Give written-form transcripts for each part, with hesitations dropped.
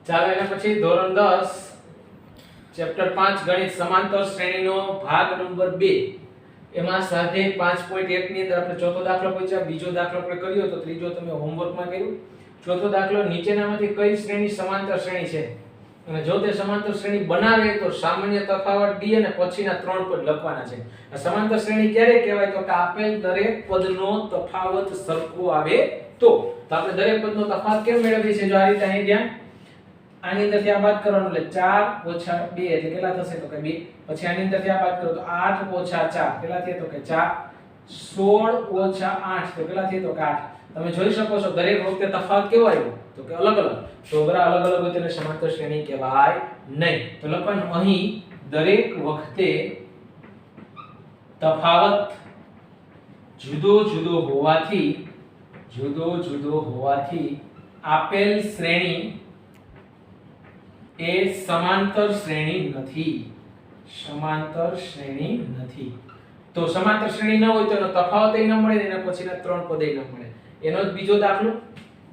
ચાલો એના પછી ધોરણ 10 ચેપ્ટર 5 ગણિત સમાંતર શ્રેણીનો ભાગ નંબર 2 એમાં સ્વાધ્યાય 5.1 ની અંદર આપણે ચોથો દાખલો પૂછ્યા, બીજો દાખલો આપણે કર્યો તો ત્રીજો તમે હોમવર્કમાં કર્યું. ચોથો દાખલો નીચેનામાંથી કઈ શ્રેણી સમાંતર શ્રેણી છે અને જો તે સમાંતર શ્રેણી બનાવે તો સામાન્ય તફાવત d અને પછીના ત્રણ પદ લખવાના છે. આ સમાંતર શ્રેણી ક્યારે કહેવાય તો કે આપેલ દરેક પદનો તફાવત સરખો આવે તો આપણે દરેક પદનો તફાવત કેમ મેળવીએ છીએ? જો આ રીતે અહીં ધ્યાન આની અંદરથી આ બાદ કરવાનું એટલે 4 - 2 એટલે કેટલા થશે તો કે 2. પછી આની અંદરથી આ બાદ કરો તો 8 - 4 કેટલા થાય તો કે 4. 16 - 8 તો કેટલા થાય તો કે 8. તમે જોઈ શકો છો દરેક વખતે તફાવત કેવો આવ્યો તો કે અલગ અલગ. તો અગર અલગ અલગ હોય તેને સમાંતર શ્રેણી કહેવાય નહીં. તો લખવાનું અહીં દરેક વખતે તફાવત જુદો જુદો હોવાથી આપેલ શ્રેણી એ સમાંતર શ્રેણી નથી. તો સમાંતર શ્રેણી ન હોય તો એનો તફાવત ન મળે ને એના પછીના ત્રણ પદ ન મળે. એનો જ બીજો દાખલો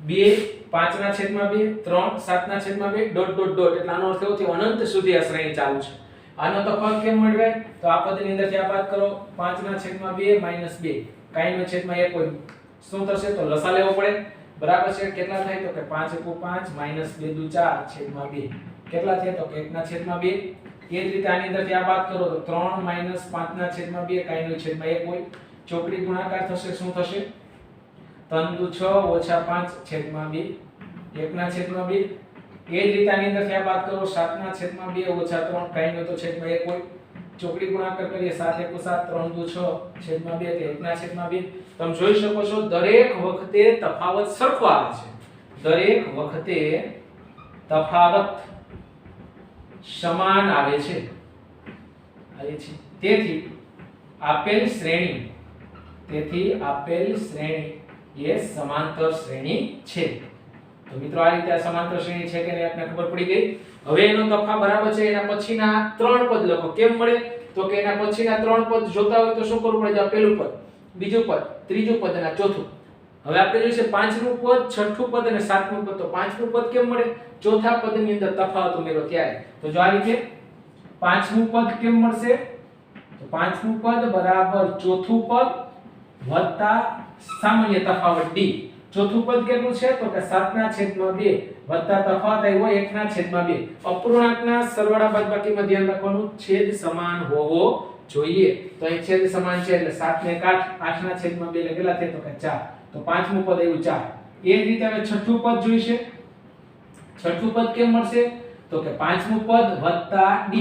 2 5/2 3 7/2 ડોટ ડોટ ડોટ એટલે આનો અર્થ એવો થયો અનંત સુધી આ શ્રેણી ચાલુ છે. આનો તફાવત કેમ મળે તો આ પદની અંદરથી આ બાદ કરો 5/2 - 2 કાઈનો છેદમાં 1 હોય શું થશે તો લસા લેવો પડે બરાબર છે. કેટલા થાય તો કે 5 * 5 - 2 * 4 છેદમાં 2 કેટલા થાય તો કે 1/2. એ જ રીતે આની અંદરથી આ બાદ કરો તો 3 - 5/2 કાઈનો છેદમાં 1 હોય ચોકડી ગુણાકાર થશે શું થશે 3 * 6 - 5 છેદમાં 2 1/2. એ જ રીતે આની અંદરથી આ બાદ કરો 7/2 - 3 કાઈનો તો છેદમાં 1 હોય ચોકડી ગુણાકાર કરીએ 7 * 1 = 7 3 * 6 છેદમાં 2 એટલે 1/2. તમે જોઈ શકો છો દરેક વખતે તફાવત સરખો આવે છે. દરેક વખતે તફાવત સમાન આવે છે. તેથી આપેલ શ્રેણી એ સમાંતર શ્રેણી છે. તો મિત્રો આ રીતે આ સમાંતર શ્રેણી છે કે નહીં આપને ખબર પડી ગઈ. હવે એનો તફાવત બરાબર છે એના પછીના ત્રણ પદ લખો. કેમ મળે તો કે એના પછીના ત્રણ પદ જોતા હોય તો શું કરવું પડે? પહેલું પદ, બીજું પદ, ત્રીજું પદ અને ચોથું. હવે આપણે જોઈશે પાંચમું પદ, છઠ્ઠું પદ અને સાતમું પદ. તો પાંચમું પદ કેમ મળે? ચોથા પદની અંદર તફાવત ઉમેરો ત્યારે. તો જો આ રીતે પાંચમું પદ કેમ મળશે તો પાંચમું પદ બરાબર ચોથું પદ વત્તા સામાન્ય તફાવત d. ચોથું પદ કેટલું છે તો કે 7/2 વત્તા તફાવત આવ્યો 1/2. અપૂર્ણાંકના સરવાળા બાદબાકીમાં ધ્યાન રાખવાનું છેદ સમાન હોવો જોઈએ. તો અહીં છેદ સમાન છે એટલે 7 ને 8 8/2 એટલે કેટલા થાય તો કે 4. તો પાંચમું પદ આવ્યું 4. એ જ રીતે હવે છઠ્ઠું પદ જોઈશે. છઠ્ઠું પદ કેમ મળશે તો કે પાંચમું પદ વત્તા d.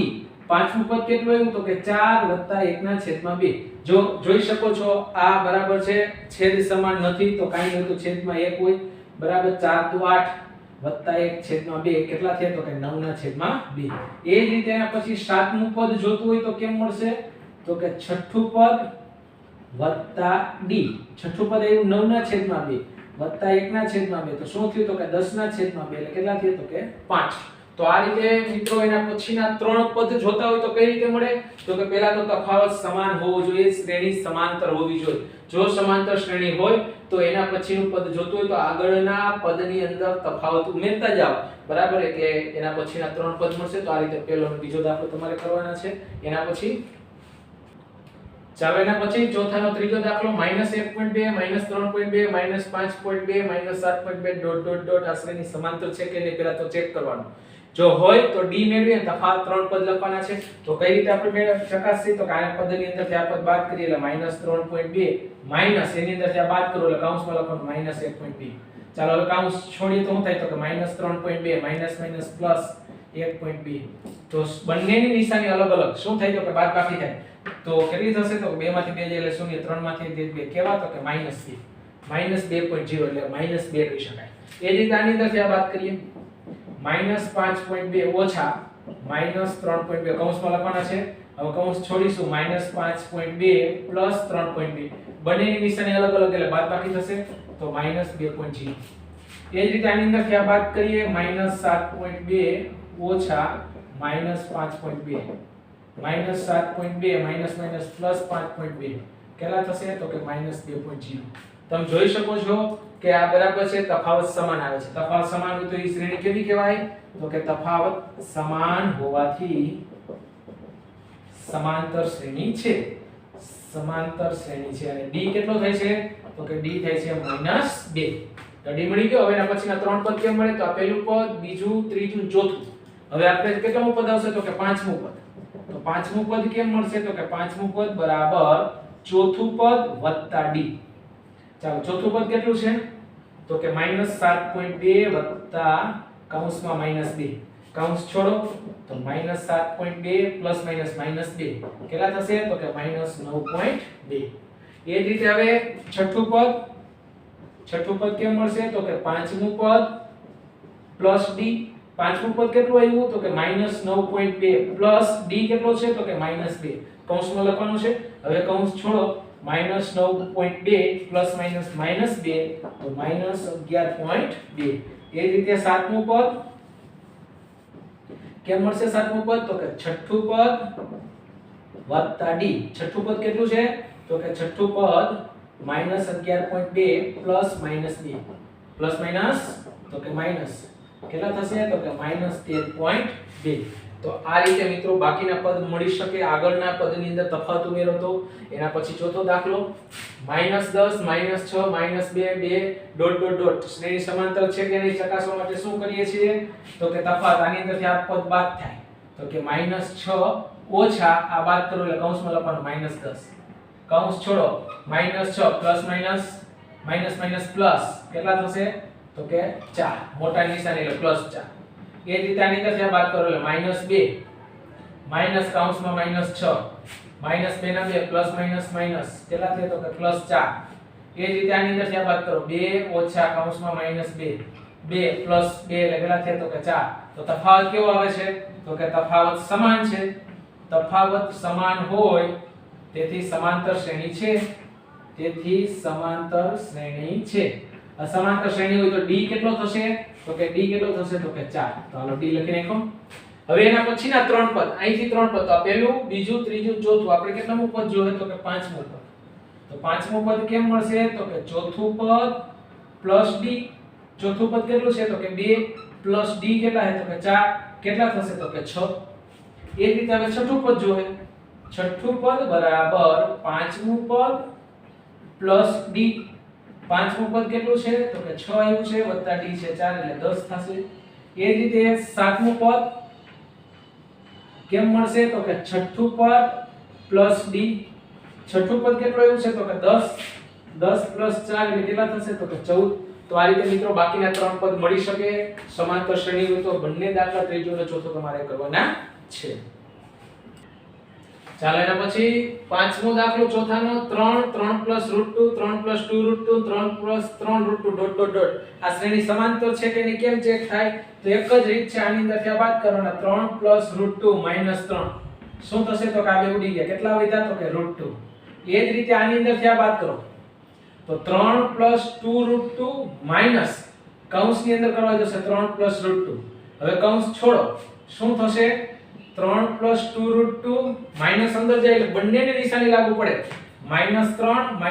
પાંચમું પદ કેટલું આવ્યું તો કે 4 વત્તા 1/2. જો જોઈ શકો છો આ બરાબર છે છેદ સમાન નથી તો કાઈ નહીં તો છેદમાં 1 હોય બરાબર 4 * 8 વત્તા 1/2 કેટલા થયા તો કે 9/2. એ જ રીતે એના પછી સાતમું પદ જોતું હોય તો કેમ મળશે તો કે છઠ્ઠું પદ વત્તા d. છઠ્ઠું પદ આવ્યું 9/2 વત્તા 1/2 તો શું થયું તો કે 10/2 એટલે કેટલા થયા તો કે 5. તો આ રીતે મિત્રો એના પછીના ત્રણ પદ જોતા હોય તો કઈ રીતે મળે તો કે પહેલા તો તફાવત સમાન હોવો જોઈએ, શ્રેણી સમાંતર હોવી જોઈએ. જો સમાંતર શ્રેણી હોય તો એના પછીનું પદ જોતું હોય તો આગળના પદની અંદર તફાવત ઉમેરતા જાઓ બરાબર એટલે એના પછીના ત્રણ પદ મળશે. તો આ રીતે પહેલો અને બીજો દાખલો તમારે કરવાના છે. એના પછી ચાલો એના પછી ચોથાનો ત્રીજો દાખલો -1.2 -3.2 -5.2 -7.2 ડોટ ડોટ ડોટ આ શ્રેણી સમાંતર છે કે નહીં પહેલા તો ચેક કરવાનું. જો હોય તો d મેળવીએ તફાવત ત્રણ પદ લખવાના છે. તો કઈ રીતે આપણે ચકાસીએ તો કે આ પદની અંદરથી આ પદ બાદ કરીએ એટલે -3.2 માઈનસ એની અંદરથી આ બાદ કરો એટલે કૌંસમાં લખવાનું -1.2. ચાલો હવે કૌંસ છોડીએ તો શું થાય તો કે -3.2 માઈનસ માઈનસ પ્લસ 1.2. તો બંનેની નિશાની અલગ અલગ શું થાય તો કે બાદબાકી થાય. તો કેટલી થશે તો 2 માંથી 2 જાય એટલે 0 3 માંથી 2 કેવા તો કે -2 -2.0 એટલે -2 કહી શકાય. એ જ રીતે આની અંદરથી આ બાદ કરીએ -5.2 ઓછા -3.2 કૌંસમાં લખવાના છે. હવે કૌંસ છોડીશું -5.2 પ્લસ 3.2 બંનેની નિશાની અલગ અલગ એટલે બાદબાકી થશે તો -2.0. એ જ રીતે આની અંદરથી આ બાદ કરીએ -7.2 ઓછા -5.2 -7.2 માઈનસ માઈનસ પ્લસ 5.2 કેટલા થશે તો કે -2.0. તમે જોઈ શકો છો કે આ બરાબર છે, તફાવત સમાન આવે છે. તફાવત સમાન હોય તો એ શ્રેણી કેવી કહેવાય? તો કે તફાવત સમાન હોવાથી સમાંતર શ્રેણી છે. સમાંતર શ્રેણી છે. અને d કેટલો થાય છે? તો કે d થાય છે -2. તો d મળી ગયો. હવે એના પછીના ત્રણ પદ કેમ મળે? તો આ પહેલું પદ, બીજું, ત્રીજું, ચોથું. હવે આપણે કેટલામું પદ આવશે? તો કે પાંચમું પદ. તો પાંચમું પદ કેમ મળશે? તો કે પાંચમું પદ બરાબર ચોથું પદ વત્તા d. ચાલો ચોથું પદ કેટલું છે? તો કે -7.2 વત્તા કૌંસમાં -2. કૌંસ છોડો તો -7.2 પ્લસ માઈનસ -2 કેટલા થશે? તો કે -9.2. એ જ રીતે હવે છઠ્ઠું પદ કેમ મળશે? તો કે પાંચમું પદ પ્લસ d. પાંચમું પદ કેટલું આવ્યું? તો કે -9.2 પ્લસ d કેટલો છે? તો કે -2. કૌંસમાં લખવાનું છે. હવે કૌંસ છોડો -9.2 પ્લસ માઈનસ -2 તો -11.2. એ જ રીતે સાતમું પદ કેમ મળશે? સાતમું પદ તો કે છઠ્ઠું પદ વત્તા d. છઠ્ઠું પદ કેટલું છે? તો કે છઠ્ઠું પદ -11.2 પ્લસ -2 પ્લસ માઈનસ તો કે માઈનસ કેટલા થશે? તો કે -13.2. તો આ રીતે મિત્રો બાકીના પદ મળી શકે. આગળના પદની અંદર તફાવત ઉમેરો તો એના પછી ચોથો દાખલો -10 -6 -2 2 ... શ્રેણી સમાંતર છે કે નહીં ચકાસવા માટે શું કરીએ છીએ? તો કે તફાવત આની અંદરથી આ પદ બાદ થાય તો કે -6 ઓછા આ બાદ કરો એટલે કૌંસમાં લખવાનું -10. કૌંસ છોડો -6 પ્લસ માઈનસ માઈનસ પ્લસ કેટલા થશે? તો કે 4. મોટા નિશાની એટલે +4. એ જ રીતે આની અંદરથી આ બાદ કરો એટલે -2 માઈનસ કૌંસમાં -6 -2 ના 2 પ્લસ માઈનસ કેટલા થશે? તો કે +4. એ જ રીતે આની અંદરથી આ બાદ કરો 2 ઓછા કૌંસમાં -2 2 પ્લસ 2 એટલે કેટલા થશે? તો કે 4. તો તફાવત કેવો આવે છે? તો કે તફાવત સમાન છે. તફાવત સમાન હોય તેથી સમાંતર શ્રેણી છે. તેથી સમાંતર શ્રેણી છે. અસમાંતર શ્રેણી હોય તો d કેટલો થશે? તો કે d કેટલો થશે? તો કે 4. તો હાલો d લખી નાખો. હવે એના પછીના ત્રણ પદ, અહીંથી ત્રણ પદ, તો આ પહેલું, બીજું, ત્રીજું, ચોથું. આપણે કેટલામું પદ જોઈએ? તો કે પાંચમું પદ. તો પાંચમું પદ કેમ મળશે? તો કે ચોથું પદ પ્લસ d. ચોથું પદ કેટલું છે? તો કે 2 પ્લસ d કેટલા છે? તો કે 4. કેટલા થશે? તો કે 6. એ જ રીતે હવે છઠ્ઠું પદ જોઈએ. છઠ્ઠું પદ બરાબર પાંચમું પદ પ્લસ d. પાંચમું પદ કેટલું છે? તો કે 6 આવ્યું છે વત્તા d છે 4 એટલે 10 થશે. એ જ રીતે સાતમું પદ કેમ મળશે? તો કે છઠ્ઠું પદ પ્લસ d. છઠ્ઠું પદ કેટલું આવ્યું છે? તો કે 10 પ્લસ 4 એટલે કેટલા થશે? તો કે 14. તો આ રીતે મિત્રો બાકીના ત્રણ પદ મળી શકે. સમાંતર શ્રેણી હોય તો બંને દાખલા ત્રીજો અને ચોથો તમારે કરવાના છે. ચાલો એના પછી પાંચમો દાખલો ચોથાનો 3 3 + √2 3 + 2 √2 3 + 3 √2 ... આ શ્રેણી સમાંતર છે કે નહીં કેમ ચેક થાય? તો એક જ રીત છે. આની અંદરથી આ બાદ કરવાના 3 + √2 - 3 શું થશે? તો કે આ બે ઉડી ગયા. કેટલા વધ્યા? તો કે √2. એ જ રીતે આની અંદરથી આ બાદ કરો તો 3 + 2 √2 માઈનસ કૌંસની અંદર કરવા જશે 3 + √2. હવે કૌંસ છોડો શું થશે? 3 + 2 √2 માઈનસ અંદર જાય એટલે બંનેની નિશાની લાગુ પડે. -3 -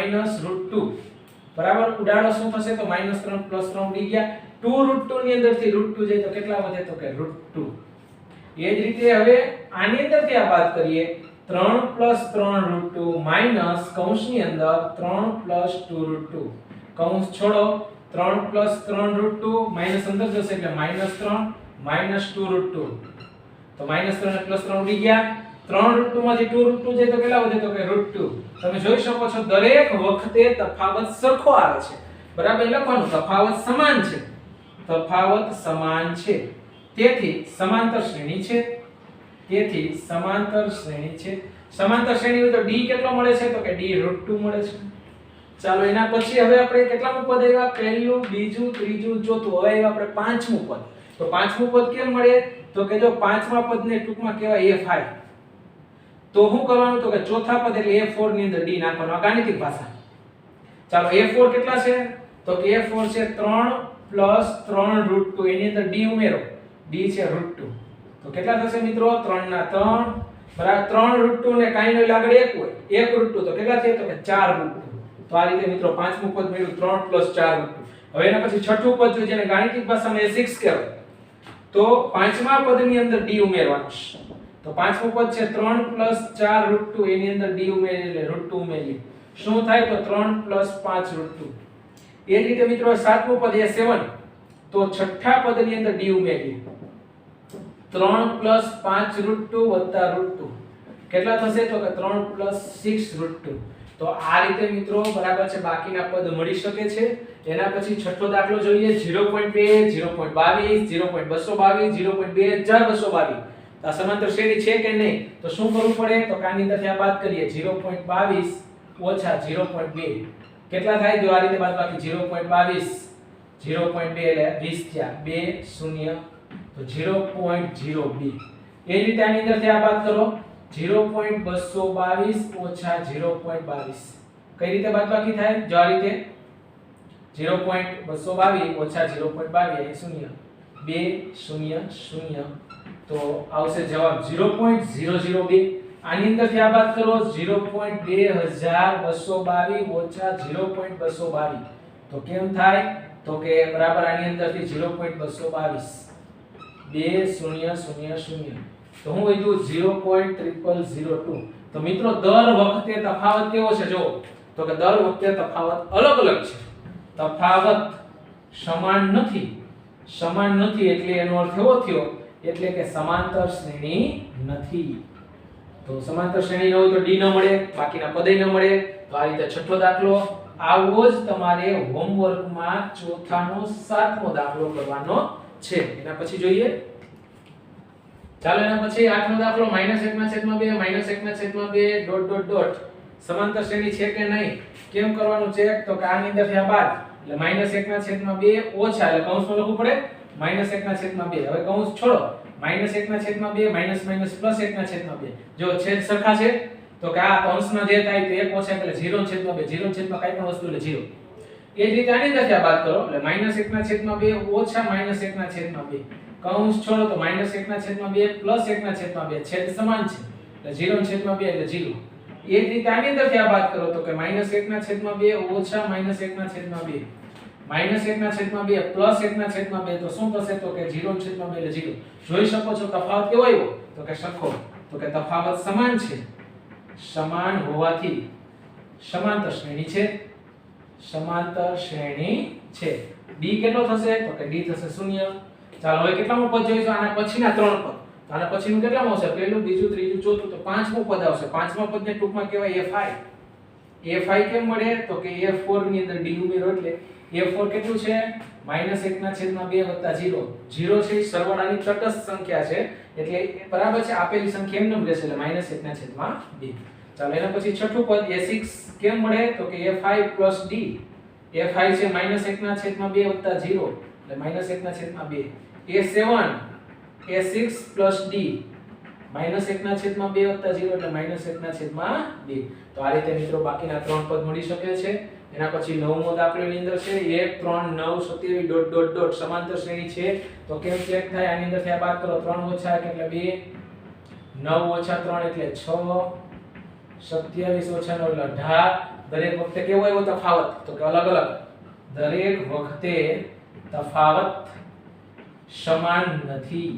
√2 બરાબર ઉડાડો શું થશે? તો -3 + 3 ઉડી ગયા. 2 √2 ની અંદરથી √2 જાય તો કેટલા વધે? તો કે √2. એ જ રીતે હવે આની અંદરથી આ બાદ કરીએ 3 + 3 √2 માઈનસ કૌંસની અંદર 3 + 2 √2. કૌંસ છોડો 3 + 3 √2 માઈનસ અંદર જશે એટલે -3 - 2 √2. તો -3 અને +3 ઉડી ગયા. 3 √2 માંથી 2 √2 જાય તો કેટલા વધે? તો કે √2. તમે જોઈ શકો છો દરેક વખતે તફાવત સરખો આવે છે. બરાબર લખવાનું તફાવત સમાન છે. તફાવત સમાન છે. તેથી સમાંતર શ્રેણી છે. તેથી સમાંતર શ્રેણી છે. સમાંતર શ્રેણી હોય તો d કેટલો મળે છે? તો કે d √2 મળે છે. ચાલો એના પછી હવે આપણે કેટલામું પદ આવ્યા? પહેલું, બીજું, ત્રીજું, ચોથું. હવે આવ્યા આપણે પાંચમું પદ. તો પાંચમું પદ કેમ મળે? તો કે જો પાંચમા પદને ટૂંકમાં કહેવાય f5. તો શું કરવાનું? તો કે ચોથા પદ એટલે a4 ની અંદર d નાખવાનું. આ ગાણિતિક ભાષા. ચાલો a4 કેટલા છે? તો કે a4 છે 3 + 3 √2. એની અંદર d ઉમેરો. d છે √2. તો કેટલા થશે મિત્રો? 3 ના 3 બરાબર 3 √2 ને કાઈ નો આગળ 1 હોય. 1 √2 તો કેટલા થશે? તો કે 4 √2. તો આ રીતે મિત્રો પાંચમું પદ મળ્યું 3 + 4 √2. હવે એના પછી છઠ્ઠું પદ જોઈએ જેને ગાણિતિક ભાષામાં a6 કહેવાય. તો પાંચમા પદની અંદર d ઉમેરવાનું છે. તો પાંચમું પદ છે 3 + 4 √2, એની અંદર d ઉમેરી એટલે √2 ઉમેરીએ. શું થાય તો 3 + 5 √2. એ જ રીતે મિત્રો સાતમું પદ a7, તો છઠ્ઠા પદની અંદર d ઉમેરીએ. 3 + 5 √2 + √2 કેટલા થશે તો કે 3 + 6 √2. તો આ રીતે મિત્રો બરાબર છે બાકીના પદ મળી શકે છે. એના પછી છઠ્ઠો દાખલો જોઈએ 0.2 0.22 0.222 0.2222. આ સમાંતર શ્રેણી છે કે નહીં તો શું કરવું પડે તો કાની અંદરથી આ બાદ કરીએ 0.22 ઓછા 0.2 કેટલા થાય જો આ રીતે બાદબાકી 0.22 0.2 એટલે 20 થયા 2 0 તો 0.02. એ જ રીતે આની અંદરથી આ બાદ કરો 0.222 ઓછા 0.22 કઈ રીતે બાદબાકી થાય જો આ રીતે 0.222 ઓછા 0.22 એ 0 2 0 0 તો આવશે જવાબ 0.002. આની અંદરથી આ બાદ કરો 0.2222 ઓછા 0.222 તો કેમ થાય તો કે બરાબર આની અંદરથી 0.222 2 0 0 0 તો હું વધ્યું 0.0002. તો મિત્રો દર વખતે તફાવત કેવો છે જો તો કે દર વખતે તફાવત અલગ અલગ છે. તફાવત સમાન નથી એટલે એનો અર્થ એવો થયો એટલે કે સમાંતર શ્રેણી નથી. તો સમાંતર શ્રેણી ન હોય તો d ન મળે, બાકીના પદે ન મળે. તો આ રીતે છઠ્ઠો દાખલો આવો જ તમારે હોમવર્કમાં ચોથાનો સાતમો દાખલો કરવાનો છે. એના પછી જોઈએ ચાલો એના પછી આઠમો દાખલો -1/2 -1/2 ... સમાંતર શ્રેણી છે કે નહીં કેમ કરવાનું ચેક તો કે આની અંદરથી આ બાદ એટલે -1/2 ઓછા એટલે કૌંસમાં લખવું પડે -1/2. હવે કૌંસ છોડો -1/2 માઈનસ પ્લસ 1/2 જો છેદ સરખા છે તો કે આ કૌંસમાં જે થાય તો 1 ઓછા એટલે 0/2 0 કાઈ પણ વસ્તુ એટલે 0. એ જ રીતે આની અંદરથી આ બાદ કરો એટલે -1/2 ઓછા -1/2 કૌંસ છોડો તો -1/2 પ્લસ 1/2 છેદ સમાન છે એટલે 0/2 એટલે 0. એ જ રીતે આની અંદરથી આ બાદ કરો તો કે -1/2 ઓછા -1/2 -1/2 પ્લસ 1/2 તો શું થશે તો કે 0/2 એટલે 0. જોઈ શકો છો તફાવત કેવો આવ્યો તો કે સરખો. તો કે તફાવત સમાન છે. સમાન હોવાથી સમાંતર શ્રેણી છે. d કેટલો થશે તો કે d થશે 0. ચાલો હવે કેટલામું પદ જોઈશું આના પછીના ત્રણ પદ. આના પછીનું કેટલામું આવશે પહેલું બીજું ત્રીજું ચોથું તો પાંચમું પદ આવશે. પાંચમા પદને ટૂંકમાં કહેવાય f5. f5 કેમ મળે તો કે f4 ની અંદર d ઉમેરો એટલે f4 કેટલું છે -1/2 0. 0 છે સરવાળાની તટસ્થ સંખ્યા છે એટલે બરાબર છે આપેલી સંખ્યા એમ ન રહેશે એટલે -1/2. ચાલો એના પછી છઠ્ઠું પદ a6 કેમ મળે તો કે a5 + d. a5 છે -1/2 0 એટલે -1/2. a7 a6 + d -1/2 0 એટલે -1/2. તો આ રીતે મિત્રો બાકીના ત્રણ પદ મળી શકે છે. એના પછી નવમો દાખલો ની અંદર છે 1 3 9 27 ... સમાંતર શ્રેણી છે તો કેમ ચેક થાય આની અંદરથી આ બાદ કરો 3 ઓછા 1 એટલે 2 9 ઓછા 3 એટલે 6 27 ઓછા 9 એટલે 18. દરેક વખતે કેવો આવ્યો તફાવત તો કે અલગ અલગ. દરેક વખતે તફાવત સમાન નથી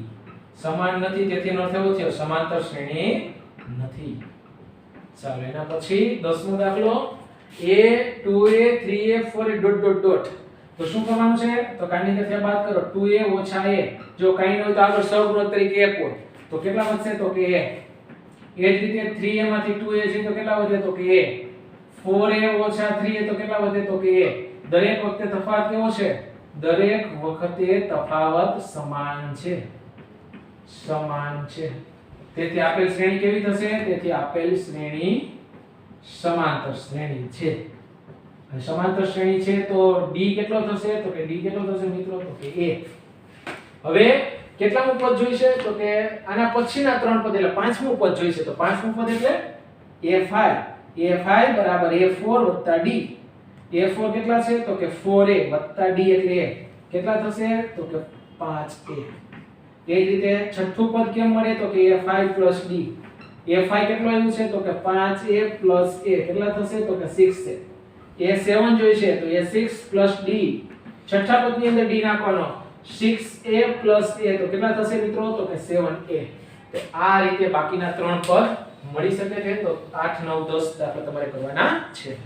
તેથી એનો અર્થ એવો થયો સમાંતર શ્રેણી નથી. ચાલો એના પછી 10મો દાખલો a 2a 3a 4a ... તો શું કરવાનું છે તો કાની અંદરથી બાદ કરો 2a ઓછા a. જો કાઈ ન હોય તો આગળ સહગુણક તરીકે 1 હોય તો કેટલા વધશે તો કે a. એ જ રીતે 3a માંથી 2a છે તો કેટલા વધે તો કે a. 4a ઓછા 3a તો કેટલા વધે તો કે a. દરેક વખતે તફાવત કેવો છે દરેક વખતે તફાવત સમાન છે. તેથી આપેલ શ્રેણી કેવી થશે તેથી આપેલ શ્રેણી સમાંતર શ્રેણી છે. અને સમાંતર શ્રેણી છે તો d કેટલો થશે તો કે d કેટલો થશે મિત્રો તો કે a. હવે કેટલામું પદ જોઈશે તો કે આના પછીના ત્રણ પદ એટલે પાંચમું પદ જોઈશે. તો પાંચમું પદ એટલે a5 બરાબર a4 d. a4 કેટલા છે તો કે 4a d એટલે a કેટલા થશે તો કે 5a. એ જ રીતે છઠ્ઠું પદ કેમ મળે તો કે a5 + d. a5 કેટલો આવ્યું છે તો કે 5a + a કેટલા થશે તો કે 6a. એ 7 જોઈશે તો એ 6 + d છઠ્ઠા પદની અંદર d નાખવાનો 6a + a તો કેટલા થશે મિત્રો તો કે 7a તો આ રીતે બાકીના ત્રણ પદ મળી શકે છે તો 8 9 10 દાખલા તમારે કરવાના છે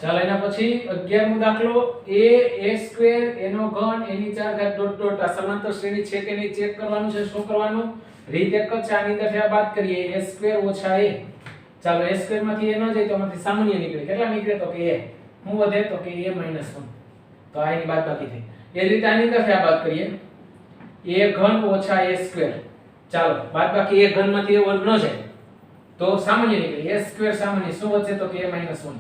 ચાલો એના પછી 11મો દાખલો a² એનો ઘન એની 4 ઘાત ડોટ ડોટ આ સમાંતર શ્રેણી છે કે નહીં ચેક કરવાનું છે શું કરવાનું રીત એક જ છે આની અંદર બાદ કરીએ a² - a ચાલો a² માંથી a ન જાય તો માંથી સામાન્ય નીકળે કેટલા નીકળે તો કે a શું વધે તો કે a - 1 તો આ એની બાદબાકી થઈ એ જ રીતે આની અંદર બાદ કરીએ a ઘન - a². ચાલો બાદબાકી a ઘન માંથી a વર્ગ ન જાય તો સામાન્ય નીકળે a² સામાન્ય શું વધશે તો કે a - 1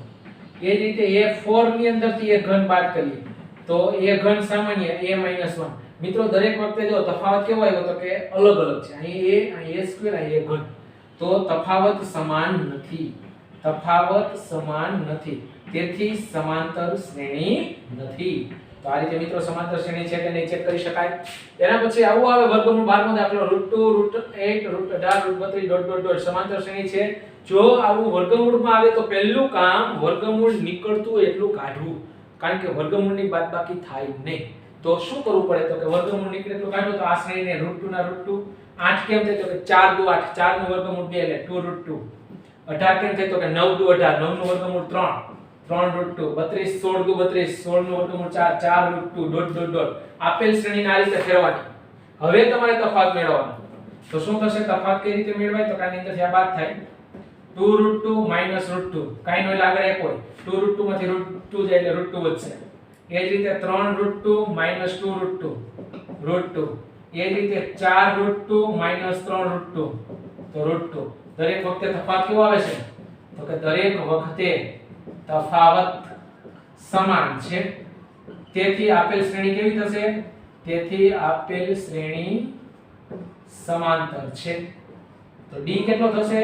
એ જ રીતે a4 ની અંદરથી a ઘન બાદ કરીએ તો a ઘન સામાન્ય a - 1 મિત્રો દરેક વખતે જો તફાવત કેવો આવ્યો તો કે અલગ અલગ છે અહીં a અહીં a² અહીં a ઘન તો તફાવત સમાન નથી તેથી સમાંતર શ્રેણી નથી તો આ રીતે મિત્રો સમાંતર શ્રેણી છે કે નહીં ચેક કરી શકાય એના પછી આવું આવે વર્ગમૂળ 12મો દાખલો √2 √8 √18 √32 ડોટ ડોટ ડોટ સમાંતર શ્રેણી છે જો આવું વર્ગમૂળમાં આવે તો પહેલું કામ વર્ગમૂળ નીકળતું એટલું કાઢવું કારણ કે વર્ગમૂળની બાદબાકી થાય નહીં તો શું કરવું પડે તો કે વર્ગમૂળ નીકળે એટલું કાઢો તો આ શ્રેણીને √2 ના √2 8 કેમ થાય તો કે 4 * 2 8 4 નું વર્ગમૂળ 2 એટલે 2 √2 18 કેમ થાય તો કે 9 * 2 18 9 નું વર્ગમૂળ 3 3 √2 32 16 * 2 32 16 નું વર્ગમૂળ 4 4 √2 ડોટ ડોટ ડોટ આપેલ શ્રેણીને આ રીતે ફેરવવાની હવે તમારે તફાવત મેળવવાનો તો શું થશે તફાવત કઈ રીતે મેળવાય તો કાની અંદર આ બાદ થાય 2 √2 - √2 કાઈ નો આગળ એક હોય 2 √2 માંથી √2 જાય એટલે √2 વધશે એ જ રીતે 3 √2 - 2 √2 એ જ રીતે 4 √2 - 3 √2 તો √2 દરેક વખતે તફાવત કેવો આવે છે તો કે દરેક વખતે તફાવત સમાન છે તેથી આપેલ શ્રેણી કેવી થશે તેથી આપેલ શ્રેણી સમાંતર છે તો d કેટલો થશે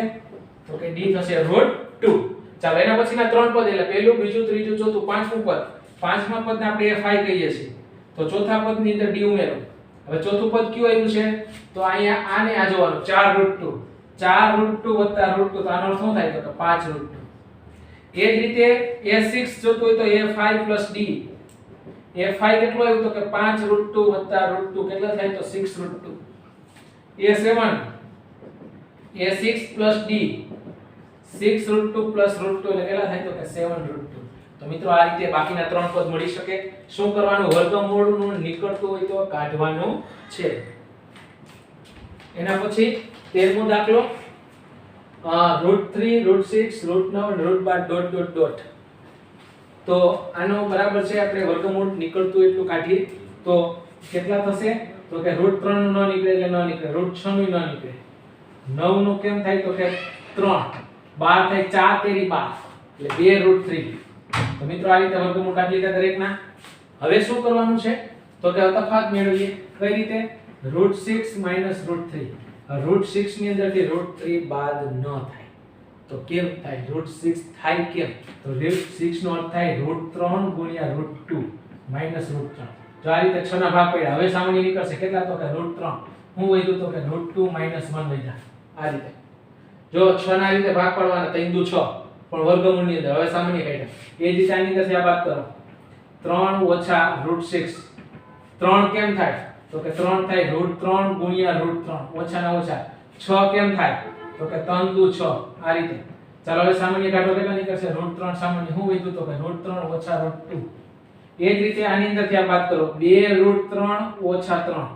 તો કે d થશે √2 ચાલો એના પછીના ત્રણ પદ એટલે પહેલું બીજું ત્રીજું ચોથું પાંચમું પદ પાંચમા પદને આપણે f કહીએ છીએ તો ચોથા પદની અંદર d ઉમેરો હવે ચોથું પદ કયું આવ્યું છે તો અહીંયા આને આ જોવાનું 4 √2 +√2 તો આનો અર્થ શું થાય તો કે 5 √2 એ જ રીતે a6 જોતું હોય તો a5 + d a5 કેટલો આવ્યું તો કે 5 √2 +√2 કેટલા થાય તો 6 √2 a7 a6 + d 6 √2 + √2 એટલે કેટલા થાય તો કે 7 √2 તો મિત્રો આ રીતે બાકીના ત્રણ પદ મળી શકે શું કરવાનું વર્ગમૂળનું નીકળતું હોય તો કાઢવાનું છે એના પછી 13મો દાખલો √3 √6 √9 √12 ડોટ ડોટ ડોટ તો આનો બરાબર છે આપણે વર્ગમૂળ નીકળતું એટલું કાઢીએ તો કેટલા થશે તો કે √3 નું ન નીકળે એટલે ન નીકળે √6 નું ન નીકળે 9 નું કેમ થાય તો કે 3 12 થાય 4 તેરી 12 એટલે 2 √3 તો મિત્રો આ રીતે વર્ગમૂળ કાઢી લીધા દરેકના હવે શું કરવાનું છે તો કે તફાવત મેળવીએ કઈ રીતે √6 - √3 √6 ની અંદરથી √3 બાદ ન થાય તો કેમ થાય √6 થાય કેમ તો √6 નો અર્થ થાય √3 * √2 - √3 જો આ રીતે 6 ના ભાગ પડ્યા હવે સામાન્ય નીકળશે કેટલા તો કે √3 હું વધ્યું તો કે √2 - 1 વધ્યા આ રીતે જો 6 ના રીતે ભાગ પાડવાના 3 × 6 પણ વર્ગમૂળની અંદર હવે સામાન્ય કાઢ્યા એ જ રીતે આની અંદરથી આ બાદ કરો 3 - √6 3 કેમ થાય તો કે 3 થાય √3 * √3 ઓછા ના ઓછા 6 કેમ થાય તો કે 3 × 6 આ રીતે ચાલો હવે સામાન્ય કાઢો કેટલા નીકળશે √3 સામાન્ય હું વધ્યું તો કે √3 - √2 એ જ રીતે આની અંદરથી આ બાદ કરો 2 √3 - 3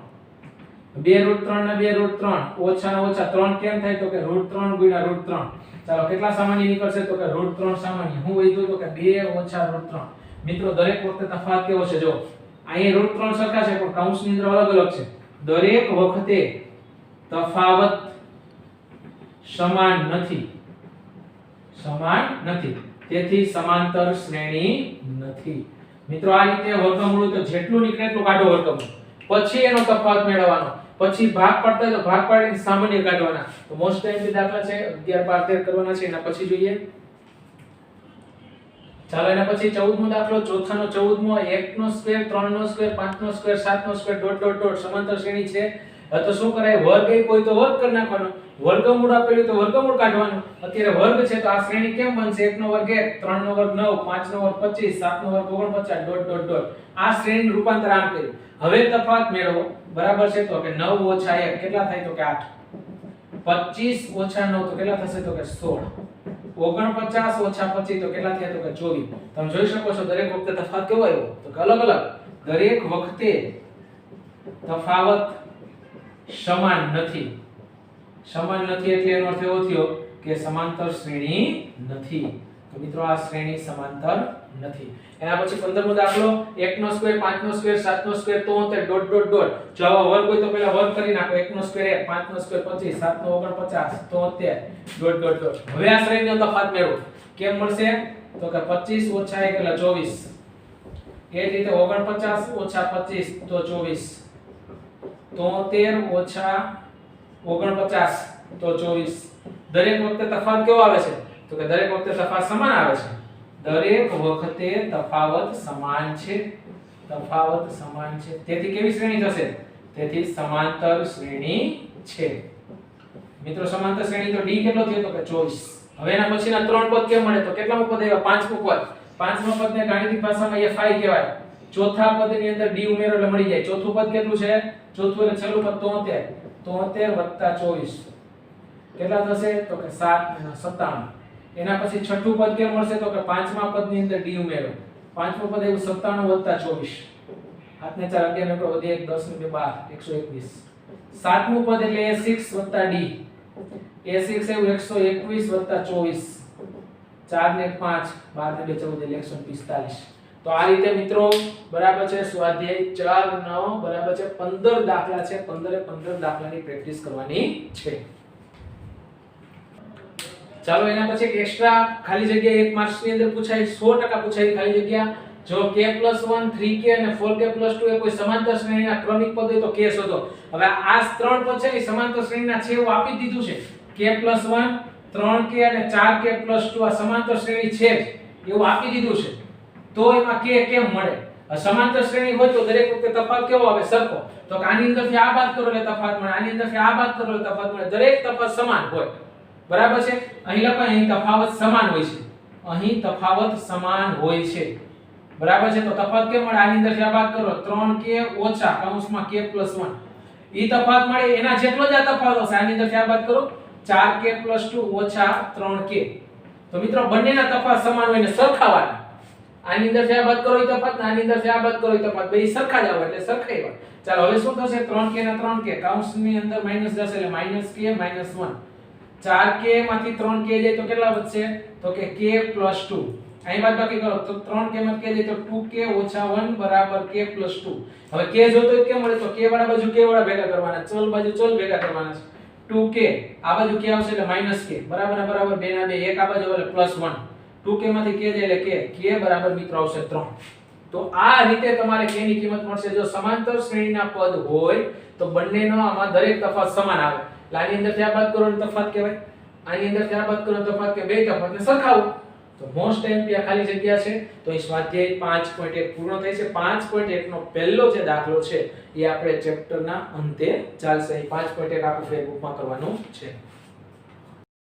2 √3 ને 2 √3 ઓછા ના ઓછા 3 કેમ થાય તો કે √3 * √3 ચાલો કેટલા સામાન્ય નીકળશે તો કે √3 સામાન્ય હું વધ્યું તો કે 2 - √3 મિત્રો દરેક વખતે તફાવત કેવો છે જો અહીં √3 સરખા છે પણ કૌંસની અંદર અલગ અલગ છે દરેક વખતે તફાવત સમાન નથી તેથી સમાંતર શ્રેણી નથી મિત્રો આ રીતે વર્ગમૂળ તો જેટલું નીકળે એટલું કાઢો વર્ગમૂળ પછી એનો તફાવત મેળવવાનો પછી ભાગ પાડતા તો ભાગ પાડીને સામાન્ય કાઢવાના તો મોસ્ટ ટાઈમ દાખલા છે 11 12 13 કરવાના છે એના પછી જોઈએ ચાલો એના પછી 14મો દાખલો ચોથાનો 14મો 1 નો સ્ક્વેર 3 નો સ્ક્વેર 5 નો સ્ક્વેર 7 નો સ્ક્વેર ડોટ ડોટ ડોટ સમાંતર શ્રેણી છે હવે તો શું કરાય, વર્ગ આપ્યો હોય તો વર્ગ કરી નાખવાનો, વર્ગમૂળ આપેલું તો વર્ગમૂળ કાઢવાનું. અત્યારે વર્ગ છે તો આ શ્રેણી કેમ બનશે? 1 નો વર્ગ 1, 3 નો વર્ગ 9, 5 નો વર્ગ 25, 7 નો વર્ગ 49 ડોટ ડોટ ડોટ. આ શ્રેણીનું રૂપાંતર આમ કર્યું. હવે તફાવત મેળવો. બરાબર છે તો કે 9 ઓછા 1 કેટલા થાય? તો કે 8. 25 ઓછા 9 તો કેટલા થશે? તો કે 16. 49 ઓછા 25 તો કેટલા થયા? તો કે 24. તમે જોઈ શકો છો દરેક વખતે તફાવત કેવો આવ્યો? તો કે અલગ અલગ. દરેક વખતે તફાવત સમાન નથી. સમાન નથી એટલે એનો અર્થ એવો થયો કે સમાંતર શ્રેણી નથી. તો મિત્રો આ શ્રેણી સમાંતર નથી. એના પછી 15મો દાખલો, 1 નો સ્ક્વેર, 5 નો સ્ક્વેર, 7 નો સ્ક્વેર 73 ડોટ ડોટ ડોટ. જો આવા વર્ગ હોય તો પહેલા વર્ગ કરી નાખો. 1 નો સ્ક્વેર 1, 5 નો સ્ક્વેર 25, 7 નો 49 73 ડોટ ડોટ ડોટ. હવે આ શ્રેણીનો તફાવત મેળવો. કેમ મળશે? તો કે 25 ઓછા 1 એટલે 24. એ જ રીતે 49 ઓછા 25 તો 24. 73 ઓછા 49 તો 24. દરેક વખતે તફાવત કેવો આવે છે? તો કે દરેક વખતે તફાવત સમાન આવે છે. દરેક વખતે તફાવત સમાન છે. તફાવત સમાન છે. તેથી કેવી શ્રેણી થશે? તેથી સમાંતર શ્રેણી છે. મિત્રો સમાંતર શ્રેણી તો d કેટલો થયો? તો કે 24. હવે એના પછીના ત્રણ પદ કેમ મળે? તો કેટલામું પદ આવ્યા? પાંચમું પદ. પાંચમા પદને ગાણિતિક ભાષામાં fi કહેવાય. ચોથા પદની અંદર d ઉમેરો એટલે મળી જાય. ચોથું પદ કેટલું છે? ચોથું એટલે છેલ્લું પદ 73. 73 + 24 કેટલા થશે? તો કે 7 × 97. એના પછી છઠ્ઠું પદ કેમ મળશે? તો કે પાંચમા પદની અંદર d ઉમેરો. પાંચમું પદ એવું 97 + 24. હાથને 4 11 નો 1 10 નો 12 121. સાતમું પદ એટલે a6 + d. a6 એવું 121 + 24. 4 ને 5 12 ને 2 14 એટલે 145. તો આ રીતે મિત્રો બરાબર છે સ્વાધ્યાય 4 9 બરાબર છે 15 દાખલા છે. 15 દાખલાની પ્રેક્ટિસ કરવાની છે. ચાલો એના પછી એક એક્સ્ટ્રા ખાલી જગ્યા એક માર્ક્સ ની અંદર પૂછાય 100% પૂછાય ખાલી જગ્યા. જો k+1 3k અને 4k+2 એ કોઈ સમાંતર શ્રેણીના ક્રમિક પદ હોય તો k શોધો. હવે આ ત્રણ પદ છે એ સમાંતર શ્રેણીના છે એવું આપી દીધું છે. k+1 3k અને 4k+2 આ સમાંતર શ્રેણી છે એવું આપી દીધું છે. તો એમાં k કેમ મળે? સમાંતર શ્રેણી હોય તો દરેક વખતે તફાવત કેવો આવે? સરખો. તો કે આની અંદરથી આ બાદ કરો એટલે તફાવત મળે, આની અંદરથી આ બાદ કરો એટલે તફાવત મળે. દરેક તફાવત સમાન હોય. બરાબર છે? અહીં લખો અહીં તફાવત સમાન હોય છે. અહીં તફાવત સમાન હોય છે. બરાબર છે? તો તફાવત કેમ મળે? આની અંદરથી આ બાદ કરો 3k ઓછા કૌંસમાં k+1 ઈ તફાવત મળે એના જેટલો જ આ તફાવત હશે. આની અંદરથી આ બાદ કરો 4k+2 ઓછા 3k. તો મિત્રો બંનેના તફાવત સમાન હોય ને સરખાવાના. આની અંદરથી આ બાદ કરો ઈ તફાવત, આની અંદરથી આ બાદ કરો ઈ તફાવત, બે સરખા જ આવે એટલે સરખાઈવા. ચાલો હવે શું થશે? 3k ના 3k કૌંસની અંદર માઈનસ જશે એટલે -k -1. 4k માંથી 3k જાય તો કેટલા વધશે? તો કે k+2. અહીં બાદબાકી કરો તો 3k માંથી k જાય તો 2k - 1 = k+2. હવે k જોતો હોય કેમ મળે? તો k વાળા બાજુ k વાળા ભેગા કરવાના, ચલ બાજુ ચલ ભેગા કરવાના છે. 2k આ બાજુ k આવશે એટલે -k બરાબર ને બરાબર 2 ના 2 1 આ બાજુ એટલે +1. 2k માંથી k જાય એટલે k બરાબર મિત્રો આવશે 3. તો આ રીતે તમારે k ની કિંમત મળશે. જો સમાંતર શ્રેણીના પદ હોય તો બંનેનો આમાં દરેક તફાવત સમાન આવે. એટલે આની અંદરથી આ બાદ કરો તો તફાવત કહેવાય, આની અંદરથી આ બાદ કરો તો તફાવત કે બે તફાવતને સરખાવો. તો મોસ્ટ એમપી આ ખાલી જગ્યા છે. તો અહીં સ્વાધ્યાય 5.1 પૂર્ણ થાય છે. 5.1 નો પહેલો જે દાખલો છે એ આપણે ચેપ્ટરના અંતે ચાલશે. અહીં 5.1 આખું ફેસબુકમાં કરવાનું છે.